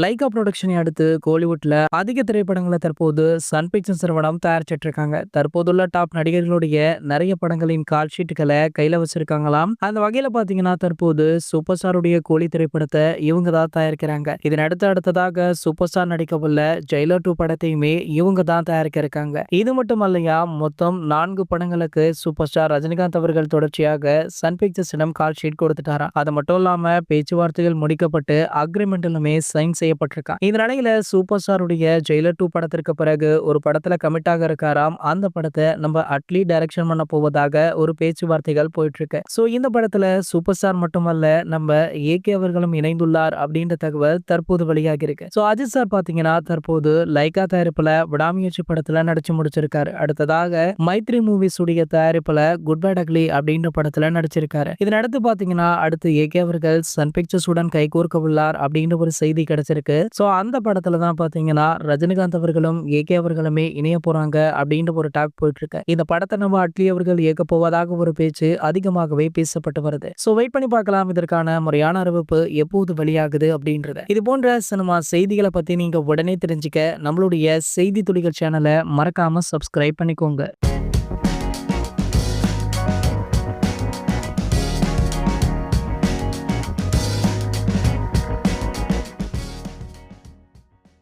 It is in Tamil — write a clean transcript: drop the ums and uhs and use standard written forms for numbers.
லைகா புரொடக்ஷனை அடுத்து கோலிவுட்ல அதிக திரைப்படங்களை தற்போது சன் பிக்சர்ஸ் நிறுவனம் தயாரிச்சிட்டு இருக்காங்க. தற்போதுள்ள டாப் நடிகர்களுடைய நிறைய படங்களின் கால் ஷீட்டுகளை கையில வச்சிருக்காங்களாம். அந்த வகையில பாத்தீங்கன்னா தற்போது சூப்பர் ஸ்டாருடைய கோலி திரைப்படத்தை இவங்க தான் தயாரிக்கிறாங்க. இதன் அடுத்ததாக சூப்பர் ஸ்டார் நடிக்கவுள்ள ஜெயிலர் 2 படத்தையுமே இவங்க தான் தயாரிக்க இருக்காங்க. இது மட்டும் இல்லையா, மொத்தம் 4 படங்களுக்கு சூப்பர் ஸ்டார் ரஜினிகாந்த் அவர்கள் தொடர்ச்சியாக சன் பிக்சர்ஸிடம் கால் ஷீட் கொடுத்துட்டாராம். அது மட்டும் இல்லாம பேச்சுவார்த்தைகள் முடிக்கப்பட்டு அக்ரிமெண்ட்லுமே சைன் செய்யப்பட்டிருக்கான். இந்த நிலையில சூப்பர் ஸ்டாருடைய ஜெயிலர் 2 படத்திற்கு பிறகு ஒரு படத்துல கமிட் ஆக இருக்காராம். அந்த படத்தை நம்ம அட்லி டைரக்ஷன் பண்ண போவதாக ஒரு பேச்சுவார்த்தைகள் போயிட்டு இருக்கு. சோ இந்த படத்துல சூப்பர் ஸ்டார் மட்டுமல்ல, நம்ம ஏகே அவர்களும் இணைந்துள்ளார் அப்படின்ற தகவல் தற்போது வெளியாகி இருக்கு. சோ அஜித் சார் பாத்தீங்கன்னா தற்போது லைகா தயாரிப்புல விடாமுயற்சி படத்துல நடிச்சு முடிச்சிருக்காரு. அடுத்ததாக மைத்ரி மூவிஸ் உடைய தயாரிப்புல குட் பேட் அக்லி அப்படின்ற படத்துல நடிச்சிருக்காரு. இதன் அடுத்து பாத்தீங்கன்னா அடுத்து ஏகே அவர்கள் சன் பிக்சர்ஸ் உடன் கைகோர்க்க உள்ளார் அப்படின்ற ஒரு செய்தி கிடைச்சிருக்கு. சோ அந்த படத்துல தான் பாத்தீங்கன்னா ரஜினிகாந்த் அவர்களும் ஏகே அவர்களுமே இணைய போறாங்க அப்படின்ற ஒரு டாக் போயிட்டு இருக்கு. இந்த படத்தை நம்ம அட்லி அவர்கள் இயக்க போவதாக ஒரு பேச்சு அதிகமாகவே பேசப்பட்டு வருது. சோ வெயிட் பண்ணி பார்க்கலாம் இதற்கான முறையான அறிவிப்பு எப்போது வெளியாகுது அப்படின்றத. இது போன்ற சினிமா செய்திகளை பத்தி நீங்க உடனே தெரிஞ்சுக்க நம்மளுடைய செய்தி துளிகள் சேனலை மறக்காம சப்ஸ்கிரைப் பண்ணிக்கோங்க.